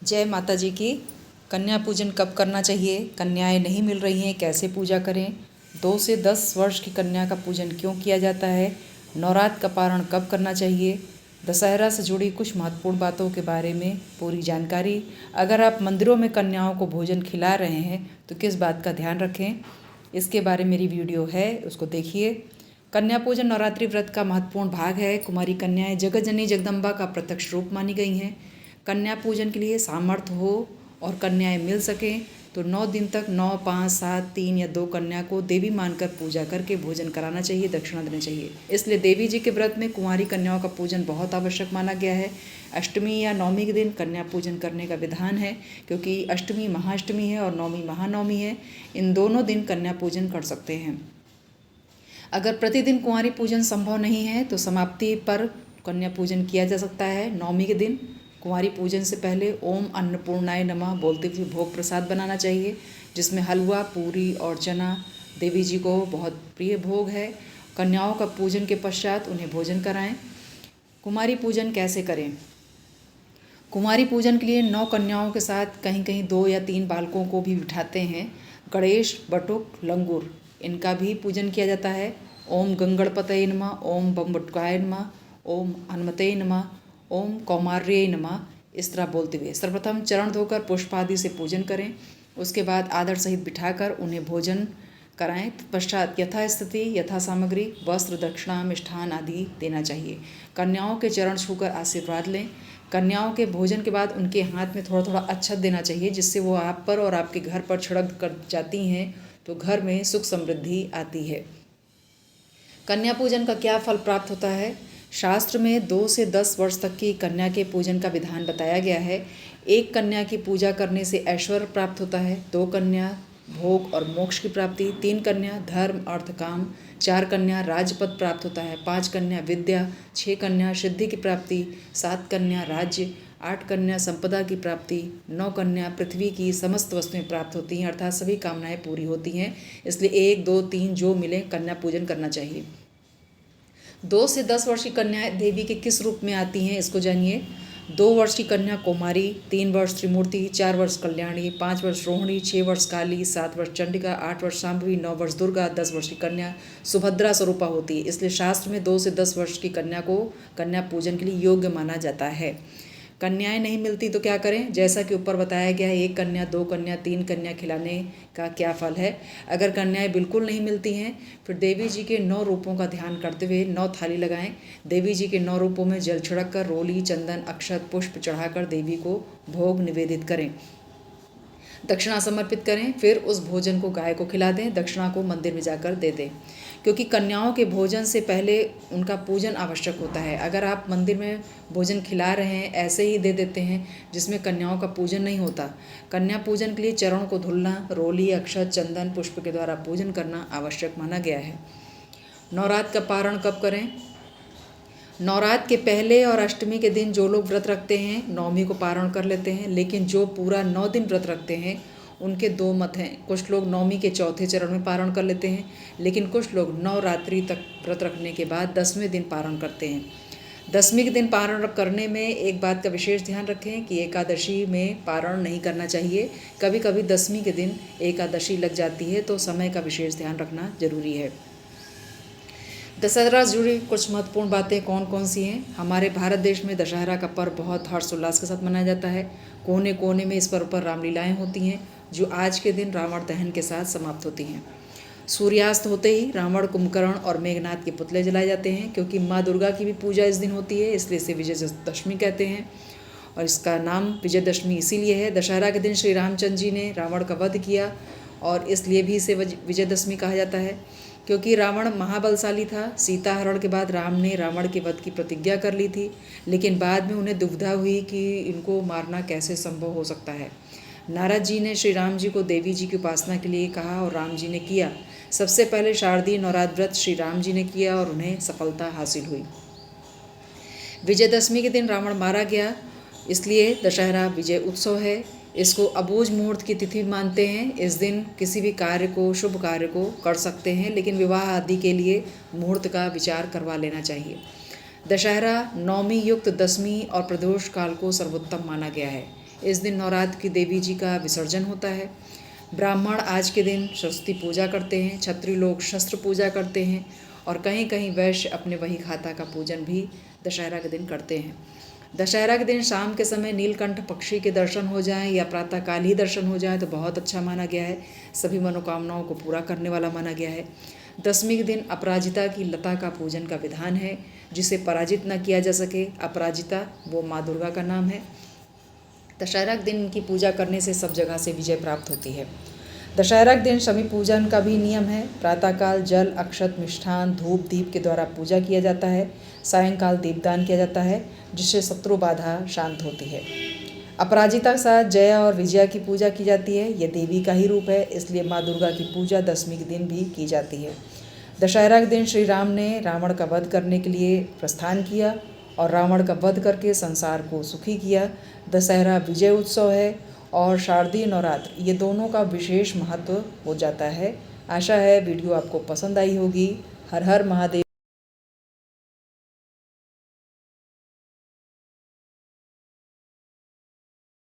जय माता जी की। कन्या पूजन कब करना चाहिए? कन्याएं नहीं मिल रही हैं, कैसे पूजा करें? 2 से 10 वर्ष की कन्या का पूजन क्यों किया जाता है? नवरात्र का पारण कब करना चाहिए? दशहरा से जुड़ी कुछ महत्वपूर्ण बातों के बारे में पूरी जानकारी। अगर आप मंदिरों में कन्याओं को भोजन खिला रहे हैं तो किस बात का ध्यान रखें, इसके बारे में मेरी वीडियो है, उसको देखिए। कन्या पूजन नवरात्रि व्रत का महत्वपूर्ण भाग है। कुमारी कन्याएं जगत जननी जगदम्बा का प्रत्यक्ष रूप मानी गई हैं। कन्या पूजन के लिए सामर्थ्य हो और कन्याएं मिल सकें तो 9 दिन तक 9, 5, 7, 3 या 2 कन्या को देवी मानकर पूजा करके भोजन कराना चाहिए, दक्षिणा देनी चाहिए। इसलिए देवी जी के व्रत में कुंवारी कन्याओं का पूजन बहुत आवश्यक माना गया है। अष्टमी या नवमी के दिन कन्या पूजन करने का विधान है, क्योंकि अष्टमी महाअष्टमी है और नवमी महानवमी है। इन दोनों दिन कन्या पूजन कर सकते हैं। अगर प्रतिदिन कुंवारी पूजन संभव नहीं है तो समाप्ति पर कन्या पूजन किया जा सकता है। नवमी के दिन कुंवारी पूजन से पहले ओम अन्नपूर्णाय नमः बोलते हुए भोग प्रसाद बनाना चाहिए, जिसमें हलवा, पूरी और चना देवी जी को बहुत प्रिय भोग है। कन्याओं का पूजन के पश्चात उन्हें भोजन कराएं। कुमारी पूजन कैसे करें? कुमारी पूजन के लिए 9 कन्याओं के साथ कहीं कहीं 2 या 3 बालकों को भी बिठाते हैं। गणेश, बटुक, लंगूर, इनका भी पूजन किया जाता है। ओम गंगणपतये नमः, ओम बम्बटुकाय नमः, ओम हनुमते नमः, ओम कौमार्ये नमः, इस तरह बोलते हुए सर्वप्रथम चरण धोकर पुष्प आदि से पूजन करें। उसके बाद आदर सहित बिठाकर उन्हें भोजन कराएं। पश्चात यथास्थिति यथा सामग्री वस्त्र, दक्षिणा, मिष्ठान आदि देना चाहिए। कन्याओं के चरण छूकर आशीर्वाद लें। कन्याओं के भोजन के बाद उनके हाथ में थोड़ा थोड़ा अक्षत देना चाहिए, जिससे वो आप पर और आपके घर पर छिड़क कर जाती हैं तो घर में सुख समृद्धि आती है। कन्या पूजन का क्या फल प्राप्त होता है? शास्त्र में 2 से 10 वर्ष तक की कन्या के पूजन का विधान बताया गया है। 1 कन्या की पूजा करने से ऐश्वर्य प्राप्त होता है। 2 कन्या भोग और मोक्ष की प्राप्ति, 3 कन्या धर्म अर्थ काम, 4 कन्या राजपद प्राप्त होता है, 5 कन्या विद्या, 6 कन्या सिद्धि की प्राप्ति, 7 कन्या राज्य, 8 कन्या संपदा की प्राप्ति, 9 कन्या पृथ्वी की समस्त वस्तुएं प्राप्त होती हैं, अर्थात सभी कामनाएं पूरी होती हैं। इसलिए 1, 2, 3 जो मिले कन्या पूजन करना चाहिए। 2 से 10 वर्ष की कन्याएं देवी के किस रूप में आती हैं, इसको जानिए। 2 वर्ष की कन्या कौमारी, 3 वर्ष त्रिमूर्ति, 4 वर्ष कल्याणी, 5 वर्ष रोहिणी, 6 वर्ष काली, 7 वर्ष चंडिका, 8 वर्ष शांभवी, 9 वर्ष दुर्गा, 10 वर्ष की कन्या सुभद्रा स्वरूपा होती है। इसलिए शास्त्र में 2 से 10 वर्ष की कन्या को कन्या पूजन के लिए योग्य माना जाता है। कन्याएं नहीं मिलती तो क्या करें? जैसा कि ऊपर बताया गया है, 1 कन्या, 2 कन्या, 3 कन्या खिलाने का क्या फल है। अगर कन्याएं बिल्कुल नहीं मिलती हैं फिर देवी जी के 9 रूपों का ध्यान करते हुए 9 थाली लगाएं। देवी जी के 9 रूपों में जल छिड़क कर रोली, चंदन, अक्षत, पुष्प चढ़ाकर देवी को भोग निवेदित करें। दक्षिणा समर्पित करें। फिर उस भोजन को गाय को खिला दें। दक्षिणा को मंदिर में जाकर दे दें, क्योंकि कन्याओं के भोजन से पहले उनका पूजन आवश्यक होता है। अगर आप मंदिर में भोजन खिला रहे हैं, ऐसे ही दे देते हैं जिसमें कन्याओं का पूजन नहीं होता। कन्या पूजन के लिए चरणों को धुलना, रोली, अक्षत, चंदन, पुष्प के द्वारा पूजन करना आवश्यक माना गया है। नवरात्र का पारण कब करें? नवरात्र के पहले और अष्टमी के दिन जो लोग व्रत रखते हैं नवमी को पारण कर लेते हैं, लेकिन जो पूरा 9 दिन व्रत रखते हैं उनके 2 मत हैं। कुछ लोग नवमी के चौथे चरण में पारण कर लेते हैं, लेकिन कुछ लोग नवरात्रि तक व्रत रखने के बाद 10वें दिन पारण करते हैं। 10वीं के दिन पारण करने में एक बात का विशेष ध्यान रखें कि एकादशी में पारण नहीं करना चाहिए। कभी कभी 10वीं के दिन एकादशी लग जाती है, तो समय का विशेष ध्यान रखना जरूरी है। दशहरा से जुड़ी कुछ महत्वपूर्ण बातें कौन कौन सी हैं? हमारे भारत देश में दशहरा का पर्व बहुत हर्षोल्लास के साथ मनाया जाता है। कोने कोने में इस पर्व पर रामलीलाएं होती हैं, जो आज के दिन रावण दहन के साथ समाप्त होती हैं। सूर्यास्त होते ही रावण, कुंभकर्ण और मेघनाथ के पुतले जलाए जाते हैं। क्योंकि माँ दुर्गा की भी पूजा इस दिन होती है, इसलिए इसे विजयदशमी कहते हैं, और इसका नाम विजयदशमी इसीलिए है। दशहरा के दिन श्री रामचंद्र जी ने रावण का वध किया और इसलिए भी इसे विजयदशमी कहा जाता है। क्योंकि रावण महाबलशाली था, सीता हरण के बाद राम ने रावण के वध की प्रतिज्ञा कर ली थी, लेकिन बाद में उन्हें दुविधा हुई कि इनको मारना कैसे संभव हो सकता है। नारद जी ने श्री राम जी को देवी जी की उपासना के लिए कहा और राम जी ने किया। सबसे पहले शारदीय नवरात्र व्रत श्री राम जी ने किया और उन्हें सफलता हासिल हुई। विजयदशमी के दिन रावण मारा गया, इसलिए दशहरा विजय उत्सव है। इसको अबूझ मुहूर्त की तिथि मानते हैं। इस दिन किसी भी कार्य को, शुभ कार्य को कर सकते हैं, लेकिन विवाह आदि के लिए मुहूर्त का विचार करवा लेना चाहिए। दशहरा नवमी युक्त 10वीं और प्रदोष काल को सर्वोत्तम माना गया है। इस दिन नवरात्र की देवी जी का विसर्जन होता है। ब्राह्मण आज के दिन सरस्वती पूजा करते हैं, क्षत्रिय लोग शस्त्र पूजा करते हैं और कहीं कहीं वैश्य अपने वही खाता का पूजन भी दशहरा के दिन करते हैं। दशहरा के दिन शाम के समय नीलकंठ पक्षी के दर्शन हो जाएं या प्रातःकाल ही दर्शन हो जाए तो बहुत अच्छा माना गया है, सभी मनोकामनाओं को पूरा करने वाला माना गया है। दशमी के दिन अपराजिता की लता का पूजन का विधान है, जिसे पराजित न किया जा सके। अपराजिता वो माँ दुर्गा का नाम है। दशहरा के दिन इनकी पूजा करने से सब जगह से विजय प्राप्त होती है। दशहरा के दिन शमी पूजन का भी नियम है। प्रातःकाल जल, अक्षत, मिष्ठान, धूप, दीप के द्वारा पूजा किया जाता है। सायंकाल दीपदान किया जाता है, जिससे शत्रु बाधा शांत होती है। अपराजिता के साथ जया और विजया की पूजा की जाती है। यह देवी का ही रूप है, इसलिए माँ दुर्गा की पूजा दशमी के दिन भी की जाती है। दशहरा के दिन श्री राम ने रावण का वध करने के लिए प्रस्थान किया और रावण का वध करके संसार को सुखी किया। दशहरा विजय उत्सव है और शारदीय नवरात्र, ये दोनों का विशेष महत्व हो जाता है। आशा है वीडियो आपको पसंद आई होगी। हर हर महादेव।